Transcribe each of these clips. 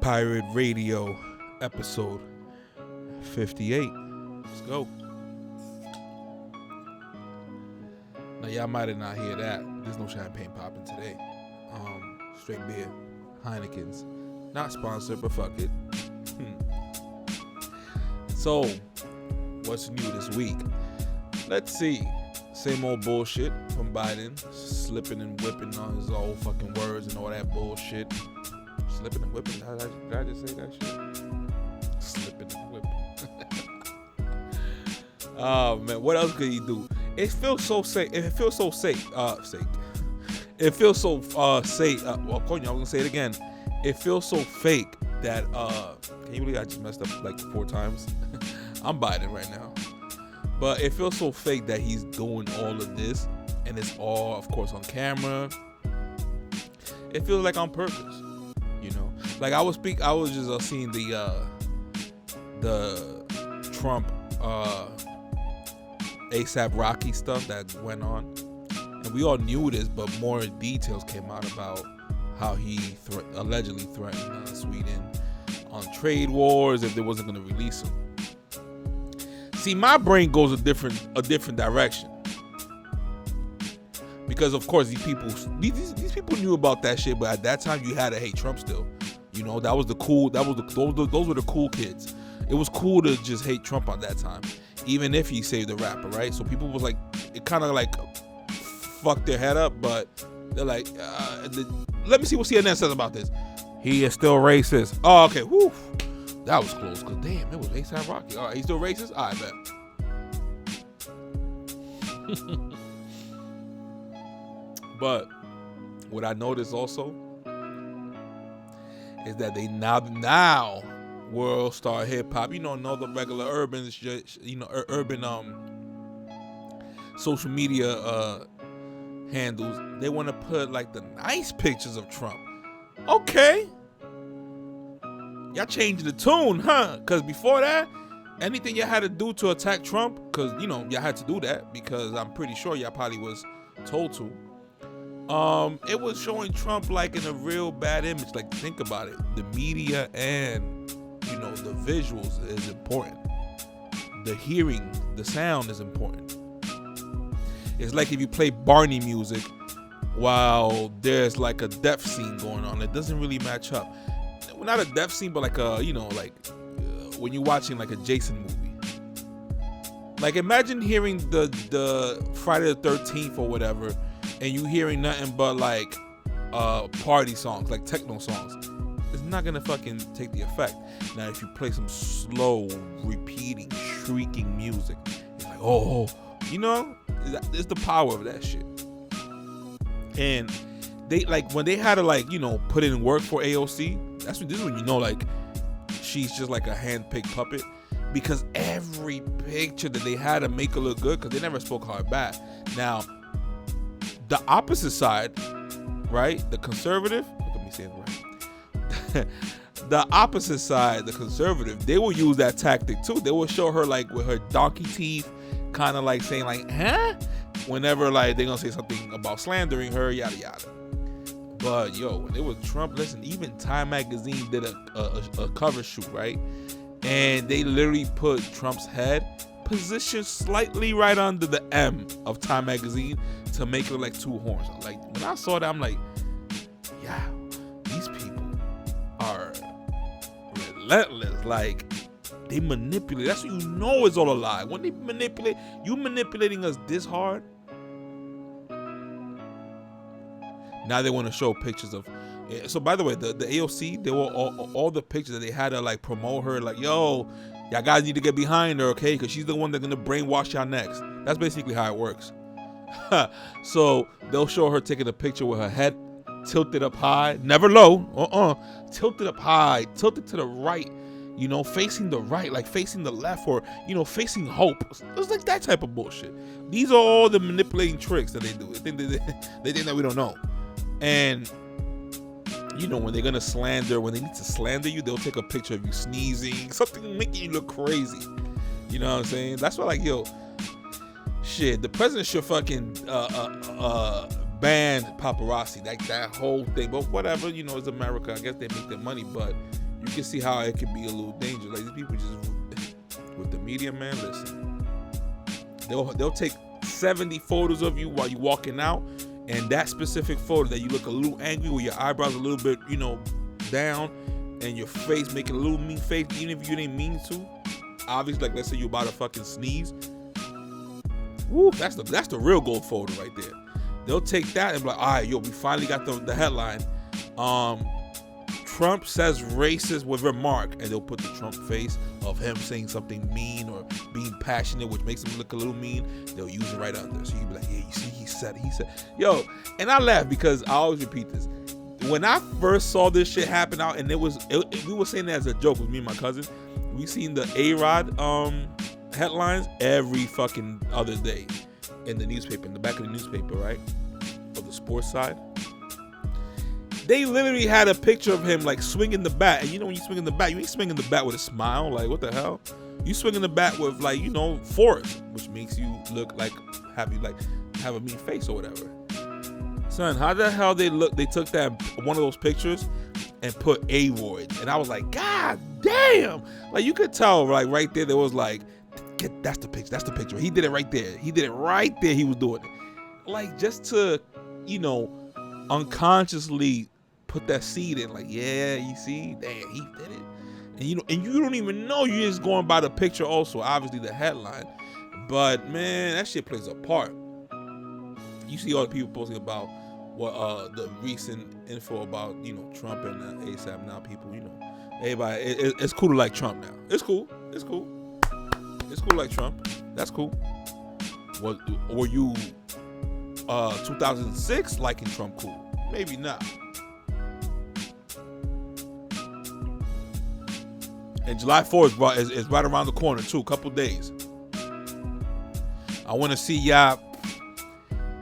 Pirate Radio, episode 58. Let's go. Now, y'all might have not hear that. There's no champagne popping today. Straight beer, Heineken's. Not sponsored, but fuck it. So, what's new this week? Let's see. Same old bullshit from Biden, slipping and whipping on his old fucking words and all that bullshit. Slipping and whipping? Did I just say that shit? Slipping and whipping. Oh man, what else could he do? It feels so safe. It feels so safe. It feels so safe. Well, I'm gonna say it again. It feels so fake that can you believe I just messed up like 4 times? I'm Biden right now. But it feels so fake that he's doing all of this, and it's all, of course, on camera. It feels like on purpose, you know. Like I was just seeing the Trump ASAP Rocky stuff that went on, and we all knew this, but more details came out about how he allegedly threatened Sweden on trade wars if they wasn't going to release him. See, my brain goes a different direction, because of course these people knew about that shit, but at that time you had to hate Trump still. You know, those were the cool kids. It was cool to just hate Trump at that time, even if he saved the rapper, right? So people was like, it kind of like fucked their head up, but they're like, let me see what CNN says about this. He is still racist. Oh, okay, whew. That was close, because damn, it was ASAP Rocky. All right, he's still racist? I bet. But what I noticed also is that they now world star hip hop, you know the regular urban social media handles, they want to put like the nice pictures of Trump. Okay. Y'all changing the tune, huh? Because before that, anything y'all had to do to attack Trump, because, you know, y'all had to do that, because I'm pretty sure y'all probably was told to. It was showing Trump like in a real bad image. Like, think about it. The media and, you know, the visuals is important. The hearing, the sound is important. It's like if you play Barney music while there's like a death scene going on. It doesn't really match up. Well, not a death scene, but like a, you know, like when you're watching like a Jason movie. Like imagine hearing the Friday the 13th or whatever, and you hearing nothing but like party songs, like techno songs. It's not gonna fucking take the effect. Now if you play some slow, repeating, shrieking music, it's like, oh, you know, it's the power of that shit. And they like when they had to like, you know, put in work for AOC. This is when you know like she's just like a hand-picked puppet, because every picture that they had to make her look good, because they never spoke her back. Now, the opposite side, right? The conservative. Look at me saying it right. The opposite side, the conservative, they will use that tactic too. They will show her like with her donkey teeth, kind of like saying like, huh? Whenever like they're gonna say something about slandering her, yada yada. But yo, when it was Trump, listen, even Time Magazine did a cover shoot, right? And they literally put Trump's head positioned slightly right under the M of Time Magazine to make it look like 2 horns. Like when I saw that, I'm like, yeah, these people are relentless. Like they manipulate. That's what you know is all a lie. When they manipulate, you manipulating us this hard. Now they want to show pictures of. So by the way, the AOC, they were all the pictures that they had to like promote her. Like, yo, y'all guys need to get behind her, okay? Because she's the one that's gonna brainwash y'all next. That's basically how it works. So they'll show her taking a picture with her head tilted up high, never low. Tilted up high, tilted to the right. You know, facing the right, like facing the left, or, you know, facing hope. It's like that type of bullshit. These are all the manipulating tricks that they do. They think that we don't know. And, you know, when they're going to slander, when they need to slander you, they'll take a picture of you sneezing, something making you look crazy. You know what I'm saying? That's why, like, yo, shit, the president should fucking ban paparazzi, like that whole thing. But whatever, you know, it's America. I guess they make their money. But you can see how it can be a little dangerous. Like, these people just, with the media, man, listen. They'll take 70 photos of you while you're walking out, and that specific photo that you look a little angry with your eyebrows a little bit, down, and your face making a little mean face, even if you didn't mean to. Obviously, like, let's say you're about to fucking sneeze. Woo, that's the real gold photo right there. They'll take that and be like, all right, we finally got the headline. Trump says racist with remark, and they'll put the Trump face of him saying something mean or being passionate, which makes him look a little mean. They'll use it right under. So you'll be like, yeah, you see, he said. Yo, and I laugh because I always repeat this. When I first saw this shit happen out, and we were saying that as a joke with me and my cousin, we seen the A-Rod headlines every fucking other day in the newspaper, in the back of the newspaper, right? For the sports side. They literally had a picture of him like swinging the bat. And when you swing in the bat, you ain't swinging the bat with a smile. Like, what the hell? You swinging the bat with, like, force, which makes you look like have a mean face or whatever. Son, how the hell they took that one of those pictures and put aroids, and I was like, God damn! Like, you could tell, like, right there was like, that's the picture. He did it right there. He was doing it, like, just to, unconsciously put that seed in, like, yeah, you see, damn, he did it, and you don't even know, you're just going by the picture, also obviously the headline, but man, that shit plays a part. You see all the people posting about what the recent info about Trump and ASAP. Now people, everybody, it's cool to like Trump now. It's cool to like Trump. That's cool. Were you 2006 liking Trump cool? Maybe not. And July 4th is right around the corner too, a couple days. I want to see y'all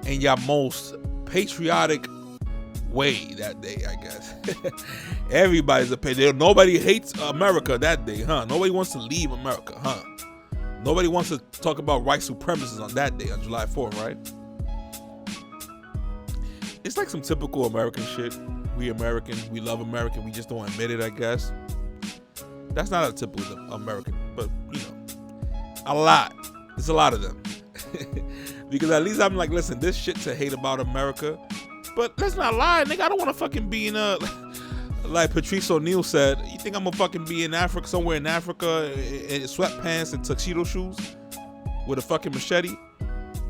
in your most patriotic way that day, I guess. Everybody's a patriot. Nobody hates America that day, huh? Nobody wants to leave America, huh? Nobody wants to talk about white supremacists on that day, on July 4th, right? It's like some typical American shit. We American, we love America, we just don't admit it, I guess. That's not a typical American, but a lot. There's a lot of them. Because at least I'm like, listen, this shit to hate about America, but let's not lie, nigga. I don't want to fucking be in like Patrice O'Neal said, you think I'm gonna fucking be in Africa, somewhere in Africa, in sweatpants and tuxedo shoes with a fucking machete?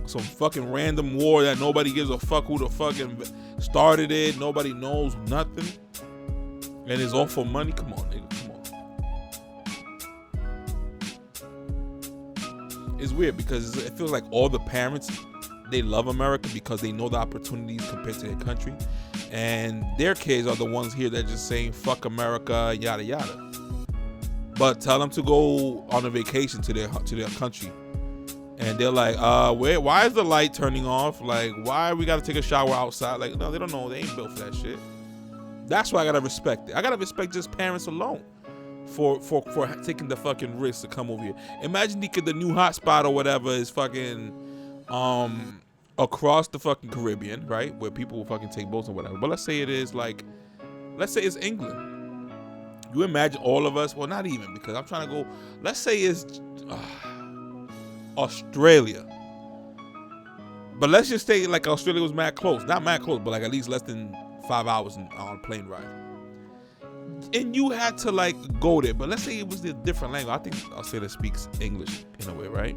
Some fucking random war that nobody gives a fuck who the fucking started it. Nobody knows nothing, and it's all for money. Come on, nigga. It's weird because it feels like all the parents, they love America because they know the opportunities compared to their country, and their kids are the ones here that are just saying fuck America, yada yada. But tell them to go on a vacation to their country, and they're like, why is the light turning off? Like, why we gotta take a shower outside? Like, no, they don't know. They ain't built for that shit. That's why I gotta respect it. I gotta respect just parents alone. For taking the fucking risk to come over here. Imagine the new hotspot or whatever is fucking across the fucking Caribbean, right? Where people will fucking take boats or whatever. But let's say it's England. You imagine all of us, well, not even, because I'm trying to go, let's say it's Australia. But let's just say like Australia was mad close. Not mad close, but like at least less than 5 hours on a plane ride. And you had to like go there, but let's say it was a different language. I think Australia speaks English in a way, right?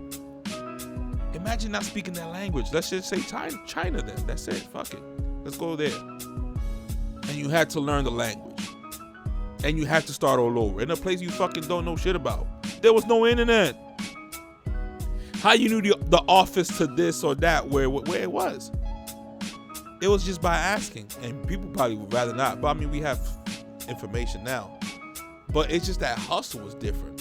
Imagine not speaking that language. Let's just say China then. That's it. Fuck it. Let's go there. And you had to learn the language. And you had to start all over in a place you fucking don't know shit about. There was no internet. How you knew the office to this or that where it was? It was just by asking. And people probably would rather not. But I mean, we have information now, but it's just that hustle was different.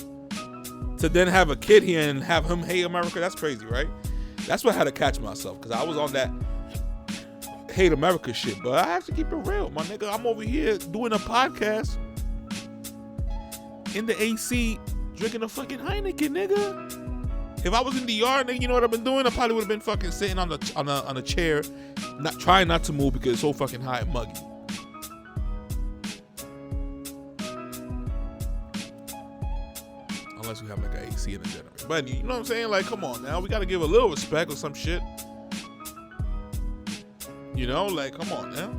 To then have a kid here and have him hate America, that's crazy, right? That's what I had to catch myself, because I was on that hate America shit, but I have to keep it real, my nigga. I'm over here doing a podcast in the AC drinking a fucking Heineken, nigga. If I was in the yard, nigga, you know what I've been doing? I probably would have been fucking sitting on a chair, trying not to move because it's so fucking hot and muggy. unless you have like an AC in the generator. But you know what I'm saying? Like, come on now, we gotta give a little respect or some shit. You know, like, come on now.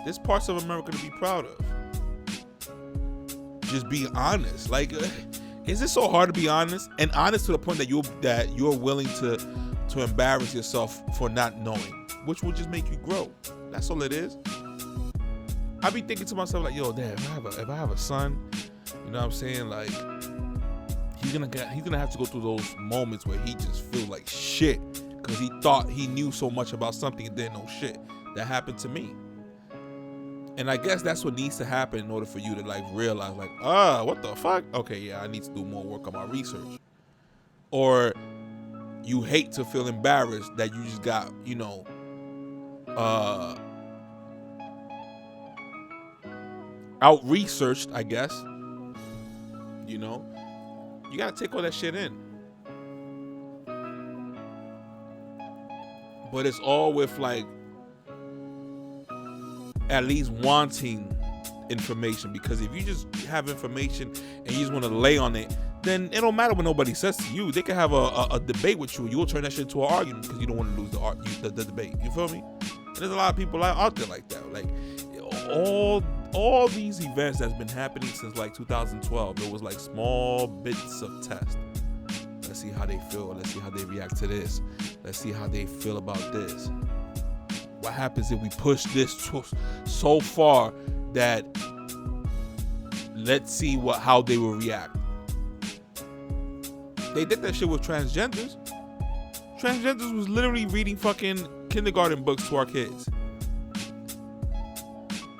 There's parts of America to be proud of. Just be honest. Like, is it so hard to be honest? And honest to the point that you're willing to embarrass yourself for not knowing, which will just make you grow. That's all it is. I be thinking to myself like, yo, damn, if I have a son, you know what I'm saying? Like, he's gonna have to go through those moments where he just feels like shit because he thought he knew so much about something and didn't know shit. That happened to me. And I guess that's what needs to happen in order for you to like realize like, what the fuck? Okay, yeah, I need to do more work on my research. Or you hate to feel embarrassed that you just got, you know, out-researched, I guess. You know? You gotta take all that shit in. But it's all with like at least wanting information, because if you just have information and you just want to lay on it, then it don't matter what nobody says to you. They can have a debate with you. You'll turn that shit into an argument because you don't want to lose the debate. You feel me? And there's a lot of people out there like that. Like all these events that's been happening since like 2012, it was like small bits of test. Let's see how they feel. Let's see how they react to this. Let's see how they feel about this. What happens if we push this so far that let's see how they will react. They did that shit with transgenders. Transgenders was literally reading fucking kindergarten books to our kids.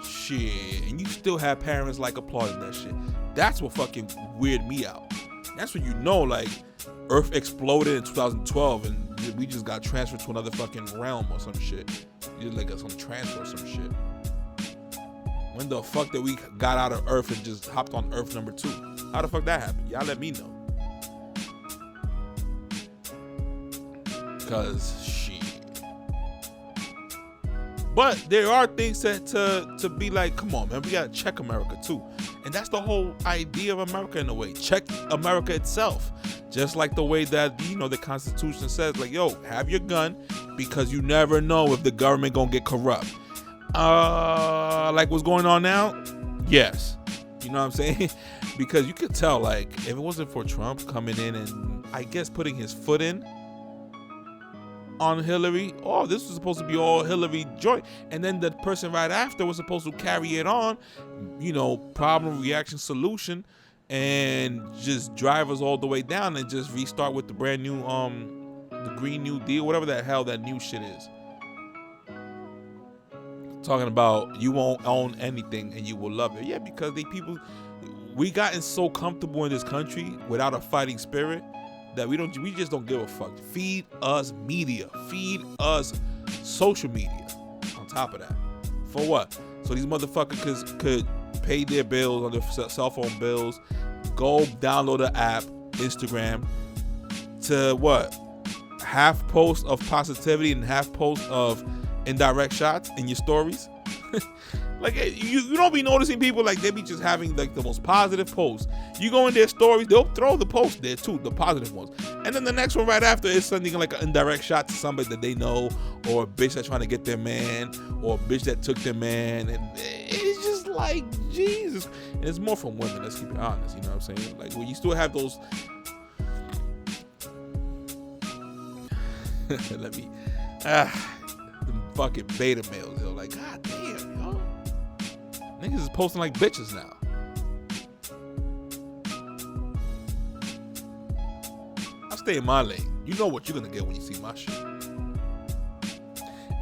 Shit, and you still have parents like applauding that shit. That's what fucking weirded me out. That's when you know like Earth exploded in 2012 and we just got transferred to another fucking realm or some shit. You like some transfer or some shit. When the fuck did we got out of Earth and just hopped on Earth number 2? How the fuck that happened? Y'all let me know. Cause shit. But there are things to be like, come on, man, we gotta check America too. And that's the whole idea of America in a way. Check America itself. Just like the way that, you know, the Constitution says, like, yo, have your gun because you never know if the government gonna get corrupt. Like what's going on now? Yes. You know what I'm saying? Because you could tell, like, if it wasn't for Trump coming in and I guess putting his foot in on Hillary, this was supposed to be all Hillary joy. And then the person right after was supposed to carry it on, you know, problem, reaction, solution, and just drive us all the way down and just restart with the brand new, the Green New Deal, whatever the hell that new shit is. Talking about you won't own anything and you will love it. Yeah, because we gotten so comfortable in this country without a fighting spirit that we just don't give a fuck. Feed us media. Feed us social media on top of that. For what? So these motherfuckers could pay their bills on their cell phone bills, go download the app, Instagram, to what? Half post of positivity and half post of indirect shots in your stories. Like you don't be noticing people like they be just having like the most positive posts. You go in their stories, they'll throw the post there too, the positive ones, and then the next one right after is something like an indirect shot to somebody that they know, or a bitch that's trying to get their man, or a bitch that took their man, and it's just like Jesus. And it's more from women. Let's keep it honest. You know what I'm saying? Like when you still have those. Let me. The fucking beta males, yo. Like, god damn, yo. Niggas is posting like bitches now. I stay in my lane. You know what you're gonna get when you see my shit.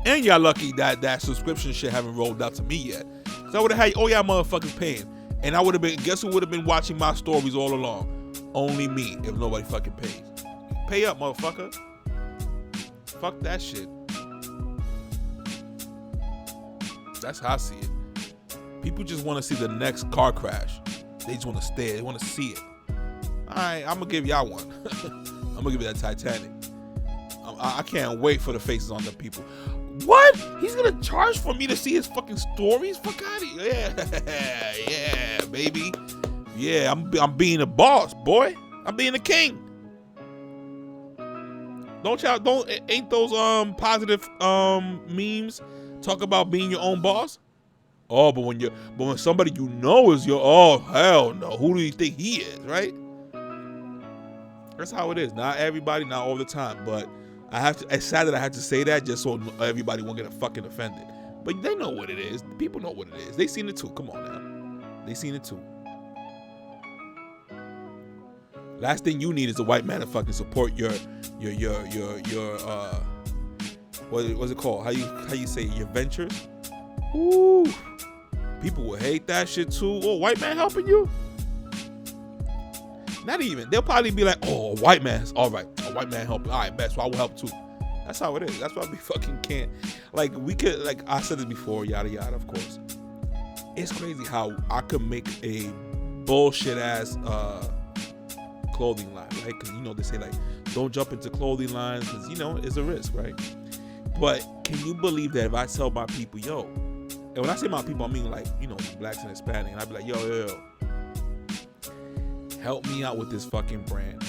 And y'all lucky that subscription shit haven't rolled out to me yet. Cause I would have had all y'all motherfuckers paying. And I would have been, guess who would have been watching my stories all along? Only me, if nobody fucking pays. Pay up, motherfucker. Fuck that shit. That's how I see it. People just want to see the next car crash. They just want to stare. They want to see it. All right, I'm going to give y'all one. I'm going to give you that Titanic. I can't wait for the faces on the people. What? He's going to charge for me to see his fucking stories? Fuck out of here. Yeah, yeah, baby. Yeah, I'm being a boss, boy. I'm being a king. Ain't those positive memes talk about being your own boss? Oh, but when somebody you know is your, oh hell no, who do you think he is, right? That's how it is. Not everybody, not all the time, but it's sad that I have to say that just so everybody won't get fucking offended. But they know what it is. People know what it is. They seen it too. Come on now. They seen it too. Last thing you need is a white man to fucking support your what's it called? How you say it? Your ventures? Ooh. People will hate that shit too. Oh, white man helping you? Not even. They'll probably be like, oh, a white man's all right. A white man helping. All right, best. So I will help too. That's how it is. That's why we fucking can't. Like, we could, like I said this before, yada yada, of course. It's crazy how I could make a bullshit ass clothing line, right? Because they say like, don't jump into clothing lines because it's a risk, right? But can you believe that if I tell my people, yo, and when I say my people, I mean like blacks and Hispanic, and I'd be like, yo, help me out with this fucking brand,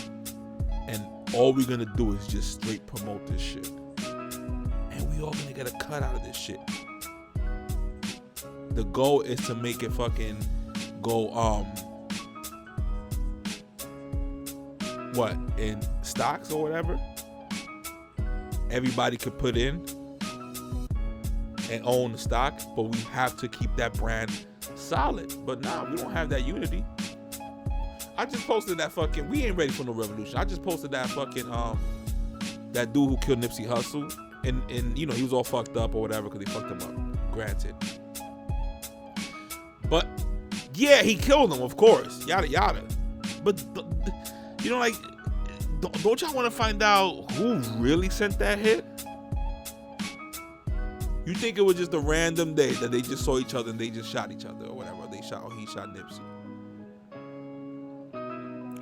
and all we're gonna do is just straight promote this shit, and we all gonna get a cut out of this shit. The goal is to make it fucking go what, in stocks or whatever, everybody could put in and own the stock, but we have to keep that brand solid. But nah, we don't have that unity. I just posted that fucking, we ain't ready for no revolution. I just posted that fucking that dude who killed Nipsey Hussle, and he was all fucked up or whatever because they fucked him up, granted. But yeah, he killed him, of course, yada yada. But like, don't y'all want to find out who really sent that hit? You think it was just a random day that they just saw each other and they just shot each other or whatever? He shot Nipsey.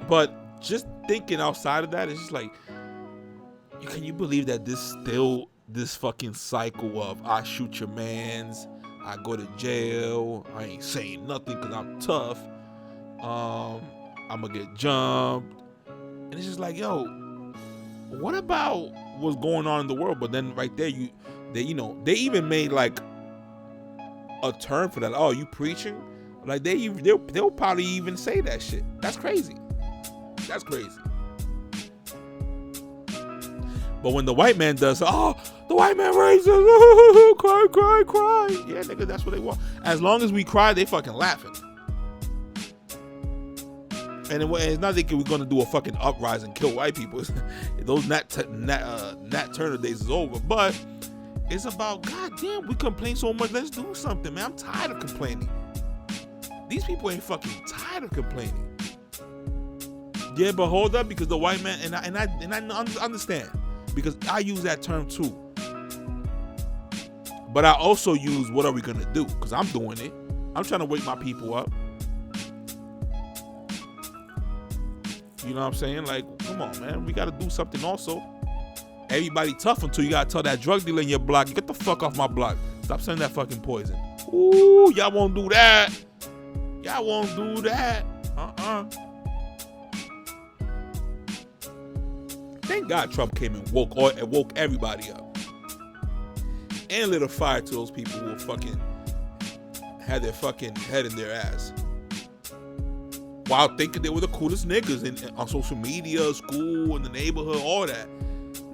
But just thinking outside of that, it's just like, can you believe that this fucking cycle of I shoot your mans, I go to jail, I ain't saying nothing because I'm tough, I'm gonna get jumped, and it's just like, yo, what about what's going on in the world? But then right there, they even made like a term for that. Oh, you preaching? Like they'll probably even say that shit. That's crazy. That's crazy. But when the white man does, oh, the white man racist, cry, cry, cry. Yeah, nigga, that's what they want. As long as we cry, they fucking laughing. And it's not like we're gonna do a fucking uprising, kill white people. Those Nat Turner days is over. But it's about, goddamn, we complain so much. Let's do something, man. I'm tired of complaining. These people ain't fucking tired of complaining. Yeah, but hold up, because the white man, and I understand, because I use that term too. But I also use, what are we gonna do? Because I'm doing it. I'm trying to wake my people up. You know what I'm saying? Like, come on, man. We got to do something also. Everybody tough until you got to tell that drug dealer in your block, get the fuck off my block. Stop sending that fucking poison. Ooh, y'all won't do that. Y'all won't do that. Thank God Trump came and woke everybody up. And lit a fire to those people who fucking had their fucking head in their ass. While thinking they were the coolest niggas on social media, school, in the neighborhood, all that.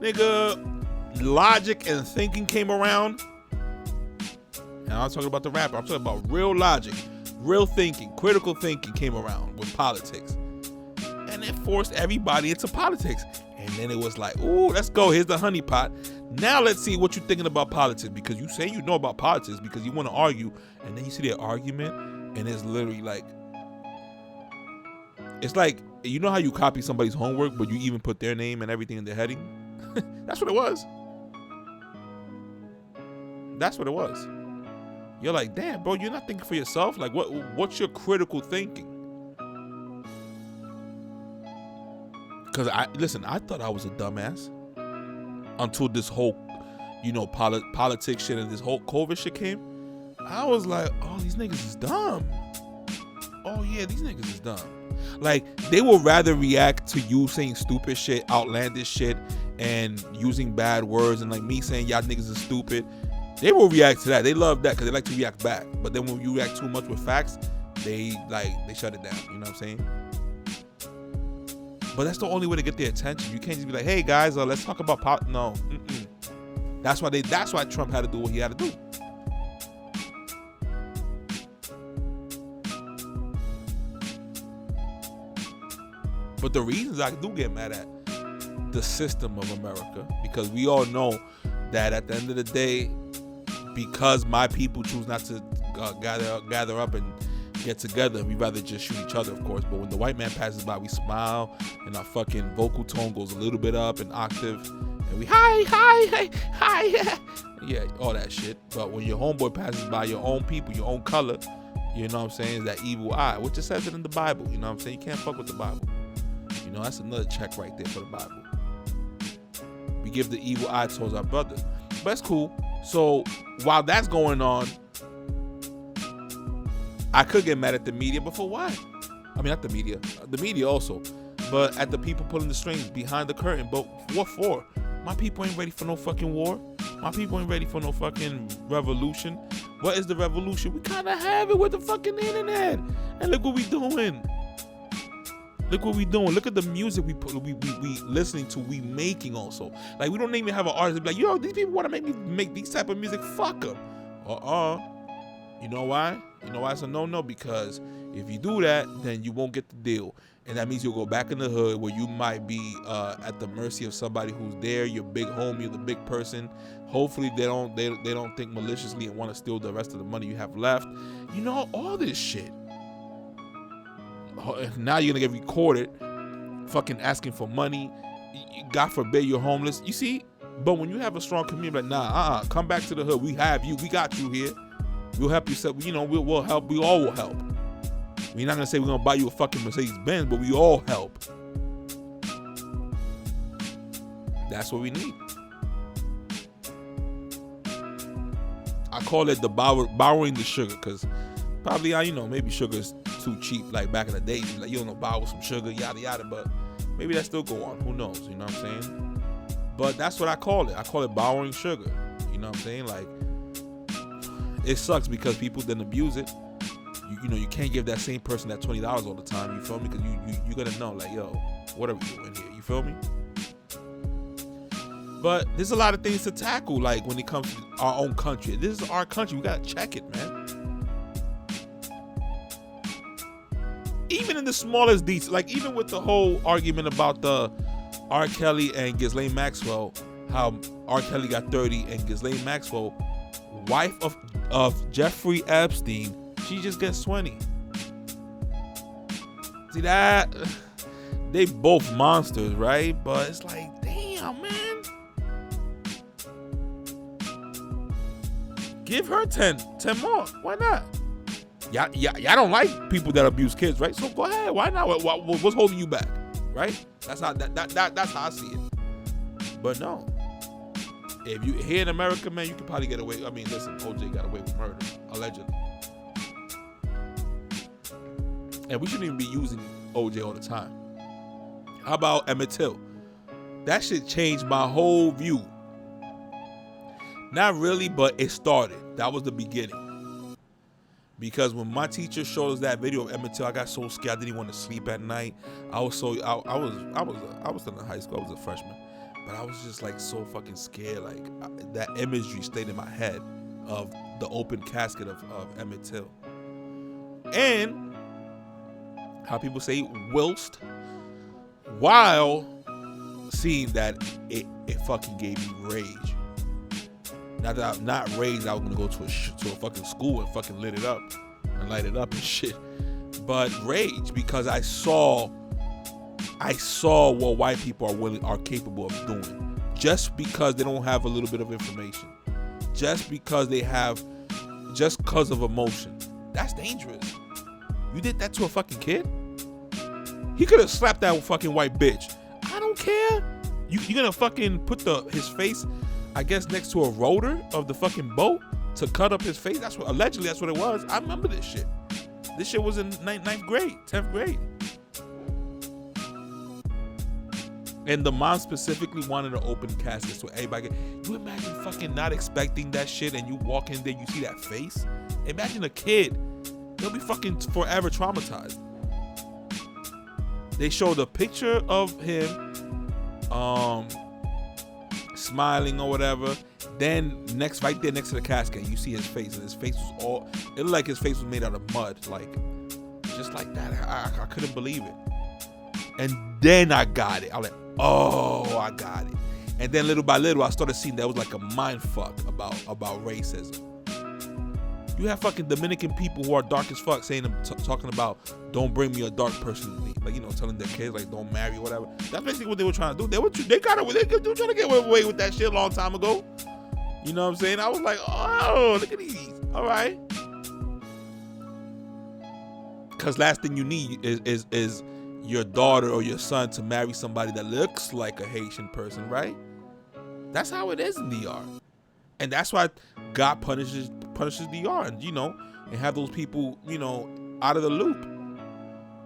Nigga, logic and thinking came around. And I'm not talking about the rapper. I'm talking about real logic, real thinking, critical thinking came around with politics. And it forced everybody into politics. And then it was like, ooh, let's go. Here's the honeypot. Now let's see what you're thinking about politics. Because you say you know about politics because you want to argue. And then you see their argument. And it's literally like, it's like, you know how you copy somebody's homework, but you even put their name and everything in the heading? That's what it was. That's what it was. You're like, damn, bro, you're not thinking for yourself? Like, what's your critical thinking? Because, I thought I was a dumbass until this whole, politics shit and this whole COVID shit came. I was like, oh, these niggas is dumb. oh yeah, these niggas is dumb. Like, they would rather react to you saying stupid shit, outlandish shit, and using bad words, and like me saying y'all niggas is stupid. They will react to that. They love that because they like to react back. But then when you react too much with facts, they shut it down. You know what I'm saying? But that's the only way to get their attention. You can't just be like, hey guys, let's talk about pop. No. That's why Trump had to do what he had to do. But the reasons I do get mad at the system of America, because we all know that at the end of the day, because my people choose not to gather up and get together, we rather just shoot each other, of course. But when the white man passes by, we smile and our fucking vocal tone goes a little bit up an octave, and we hi, yeah, all that shit. But when your homeboy passes by, your own people, your own color, you know what I'm saying, is that evil eye, which it says it in the Bible. You know what I'm saying? You can't fuck with the Bible. You know, that's another check right there for the Bible. We give the evil eye towards our brother. But that's cool. So while that's going on, I could get mad at the media, but for what? I mean, not the media also, but at the people pulling the strings behind the curtain. But what for? My people ain't ready for no fucking war. My people ain't ready for no fucking revolution. What is the revolution? We kind of have it with the fucking internet. And look what we doing. Look what we doing. Look at the music we listening to, we making also. Like, we don't even have an artist be like, yo, these people want to make me make these type of music. Fuck them. You know why? You know why it's a no-no? Because if you do that, then you won't get the deal. And that means you'll go back in the hood where you might be at the mercy of somebody who's there, your big homie, the big person. Hopefully they don't think maliciously and want to steal the rest of the money you have left. You know, all this shit. Now you're gonna get recorded fucking asking for money. God forbid you're homeless. You see? But when you have a strong community, like, nah, come back to the hood. We have you. We got you here. We'll help you. You know, we'll help. We all will help. We're not gonna say we're gonna buy you a fucking Mercedes Benz, but we all help. That's what we need. I call it the borrowing the sugar, because probably, you know, maybe sugar's too cheap, like back in the day. Like, you don't know, borrow some sugar, yada yada. But maybe that still go on. Who knows? You know what I'm saying? But that's what I call it. I call it borrowing sugar. You know what I'm saying? Like, it sucks because people then abuse it. You know, you can't give that same person that $20 all the time. You feel me? Because you gotta know, like, yo, what are we doing here? You feel me? But there's a lot of things to tackle, like when it comes to our own country. This is our country. We gotta check it, man. Even in the smallest details, like even with the whole argument about the R. Kelly and Ghislaine Maxwell, how R. Kelly got 30 and Ghislaine Maxwell, wife of Jeffrey Epstein, she just gets 20. See that? They both monsters, right? But it's like, damn, man. Give her 10 more. Why not? Y'all don't like people that abuse kids, right? So go ahead. Why not? What's holding you back, right? That's how I see it. But no, if you here in America, man, you can probably get away. I mean, listen, OJ got away with murder, allegedly, and we shouldn't even be using OJ all the time. How about Emmett Till? That shit changed my whole view. Not really, but it started. That was the beginning. Because when my teacher showed us that video of Emmett Till, I got so scared I didn't want to sleep at night. I was still in high school. I was a freshman, but I was just like so fucking scared. Like that imagery stayed in my head of the open casket of Emmett Till, and how people say whilst while seeing that it fucking gave me rage. Not that I'm not raised, I was gonna go to a fucking school and fucking light it up and shit. But rage because I saw what white people are capable of doing. Just because they don't have a little bit of information. Just because of emotion. That's dangerous. You did that to a fucking kid? He could have slapped that fucking white bitch. I don't care. You're gonna fucking put his face, I guess, next to a rotor of the fucking boat to cut up his face. Allegedly that's what it was. I remember this shit. This shit was in ninth grade, 10th grade. And the mom specifically wanted to open casket so everybody you imagine fucking not expecting that shit and you walk in there, you see that face? Imagine a kid. They'll be fucking forever traumatized. They showed a picture of him smiling or whatever. Then right there next to the casket, you see his face, and his face was it looked like his face was made out of mud, like just like that. I couldn't believe it. And then I got it. I was like, oh, I got it. And then little by little, I started seeing that was like a mind fuck about racism. You have fucking Dominican people who are dark as fuck talking about, don't bring me a dark person to me. Like, telling their kids, like, don't marry or whatever. That's basically what they were trying to do. They were trying to get away with that shit a long time ago. You know what I'm saying? I was like, oh, look at these. All right. Because last thing you need is your daughter or your son to marry somebody that looks like a Haitian person, right? That's how it is in DR. And that's why God punishes DR, and and have those people, out of the loop.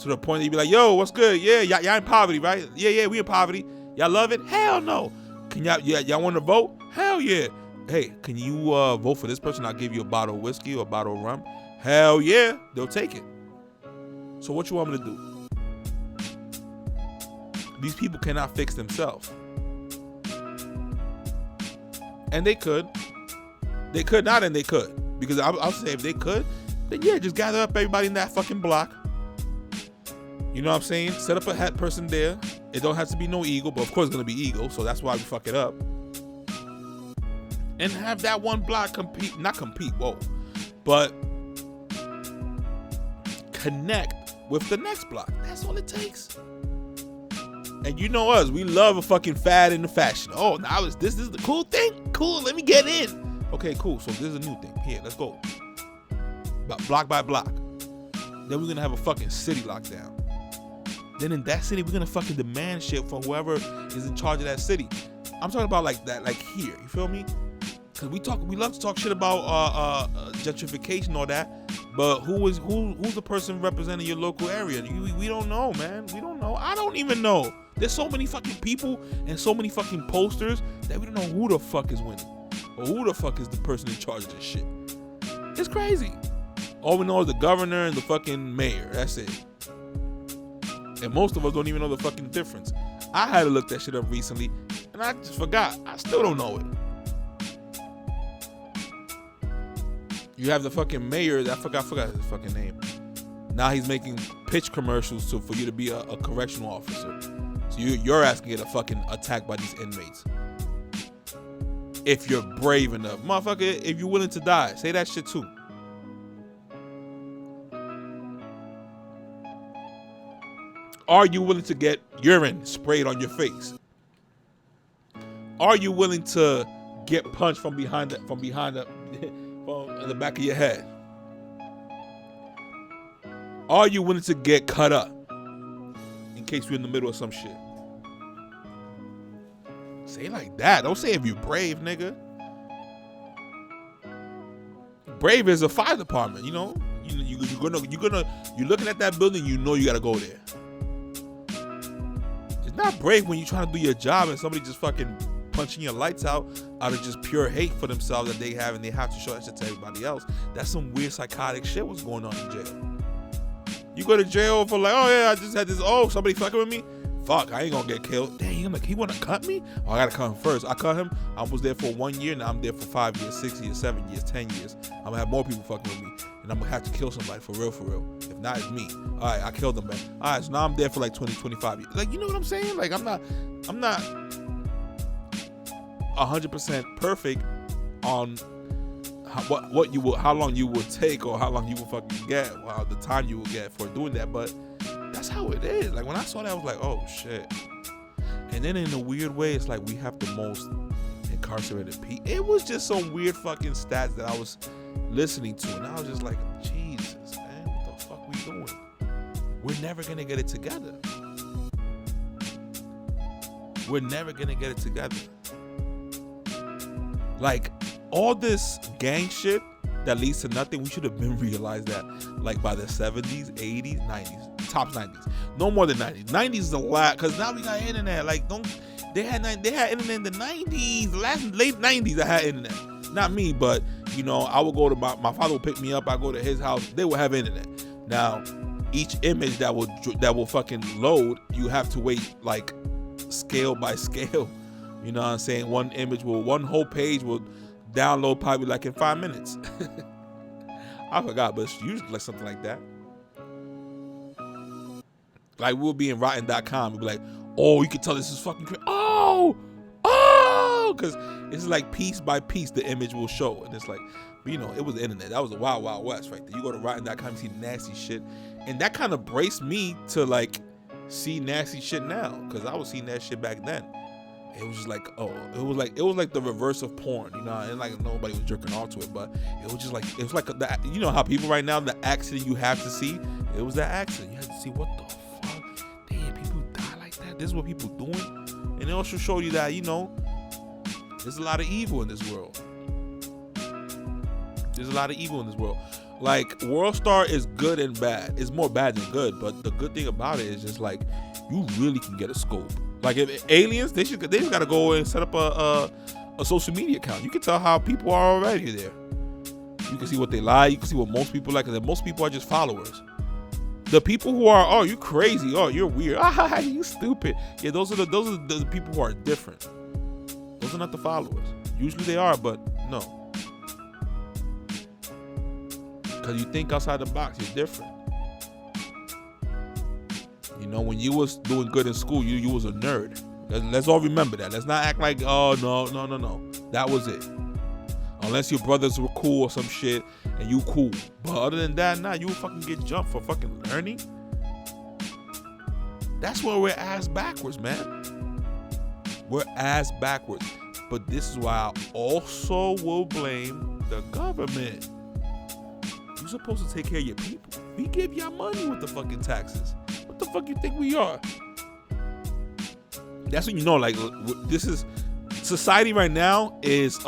To the point that you be like, yo, what's good? Yeah, y'all in poverty, right? Yeah, we in poverty. Y'all love it? Hell no. Can y'all want to vote? Hell yeah. Hey, can you vote for this person? I'll give you a bottle of whiskey or a bottle of rum. Hell yeah, they'll take it. So what you want me to do? These people cannot fix themselves. And they could. They could not, and they could. Because I'll say if they could, then yeah, just gather up everybody in that fucking block. You know what I'm saying? Set up a hat person there. It don't have to be no eagle, but of course it's gonna be eagle, so that's why we fuck it up. And have that one block but connect with the next block. That's all it takes. And you know us, we love a fucking fad in the fashion. Oh, now this is the cool thing? Cool, let me get in. Okay, cool, so this is a new thing. Here, let's go. Block by block. Then we're gonna have a fucking city lockdown. Then in that city, we're gonna fucking demand shit from whoever is in charge of that city. I'm talking about like that, like here, you feel me? Cause we love to talk shit about gentrification and all that, but who's the person representing your local area? We don't know, man. We don't know. I don't even know. There's so many fucking people and so many fucking posters that we don't know who the fuck is winning or who the fuck is the person in charge of this shit. It's crazy. All we know is the governor and the fucking mayor. That's it. And most of us don't even know the fucking difference. I had to look that shit up recently, and I just forgot. I still don't know it. You have the fucking mayor. I forgot his fucking name. Now he's making pitch commercials for you to be a correctional officer. So you're asking to get a fucking attacked by these inmates. If you're brave enough. Motherfucker, if you're willing to die, say that shit too. Are you willing to get urine sprayed on your face? Are you willing to get punched from the back of your head? Are you willing to get cut up in case you're in the middle of some shit? Say it like that. Don't say if you're brave, nigga. Brave is a fire department, you know. You're looking at that building, you know you gotta go there. It's not brave when you're trying to do your job and somebody just fucking punching your lights out of just pure hate for themselves that they have, and they have to show that shit to everybody else. That's some weird psychotic shit what's going on in jail. You go to jail for like, oh yeah, I just had this, somebody fucking with me? Fuck, I ain't gonna get killed. Dang, he wanna cut me? Oh, I gotta cut him first. I cut him, I was there for 1 year, now I'm there for 5 years, 6 years, 7 years, 10 years. I'm gonna have more people fucking with me, and I'm gonna have to kill somebody for real. If not, it's me. All right, I killed them, man. All right, so now I'm there for like 20, 25 years. Like, you know what I'm saying? Like, I'm not 100% perfect on how long you will take or how long you will fucking get, the time you will get for doing that, but that's how it is. Like, when I saw that, I was like, oh shit. And then in a weird way, it's like we have the most incarcerated people. It was just some weird fucking stats that I was listening to, and I was just like, Jesus, man, what the fuck we doing? We're never gonna get it together. We're never gonna get it together. Like, all this gang shit that leads to nothing. We should have been realized that like by the 70s, 80s, 90s, tops 90s. No more than 90s. 90s is a lot because now we got internet. Like they had internet in the 90s, late 90s. I had internet. Not me, but you know, I would go to my father would pick me up. I go to his house. They would have internet. Now, each image that will fucking load, you have to wait like scale by scale. You know what I'm saying? One whole page will download probably like in 5 minutes. I forgot, but it's usually like something like that. Like we'll be in rotten.com and be like, oh, you can tell this is fucking crazy. Oh, because it's like piece by piece the image will show. And it's like, but you know, it was the internet. That was the wild, wild west right there. You go to rotten.com and see nasty shit. And that kind of braced me to like see nasty shit now. Because I was seeing that shit back then. It was just like, oh, it was like the reverse of porn, you know, and like nobody was jerking off to it, but it was just like, it was like that, you know how people right now, the accident you have to see, it was that accident. You had to see what the fuck, damn, people die like that. This is what people doing, and it also showed you that, you know, there's a lot of evil in this world. There's a lot of evil in this world. Like WorldStar is good and bad. It's more bad than good, but the good thing about it is just like you really can get a scope. Like if aliens, they just gotta go and set up a social media account. You can tell how people are already there. You can see what they like. You can see what most people like. Because most people are just followers. The people who are, oh, you crazy, oh, you're weird, ah, you stupid. Yeah, those are the people who are different. Those are not the followers. Usually they are, but no. Because you think outside the box, you're different. You know, when you was doing good in school, you was a nerd. Let's all remember that. Let's not act like, oh, no. That was it. Unless your brothers were cool or some shit and you cool. But other than that, nah, you would fucking get jumped for fucking learning. That's where we're ass backwards, man. We're ass backwards. But this is why I also will blame the government. You're supposed to take care of your people. We give y'all money with the fucking taxes. What the fuck you think we are? That's when you know, like, this is society right now is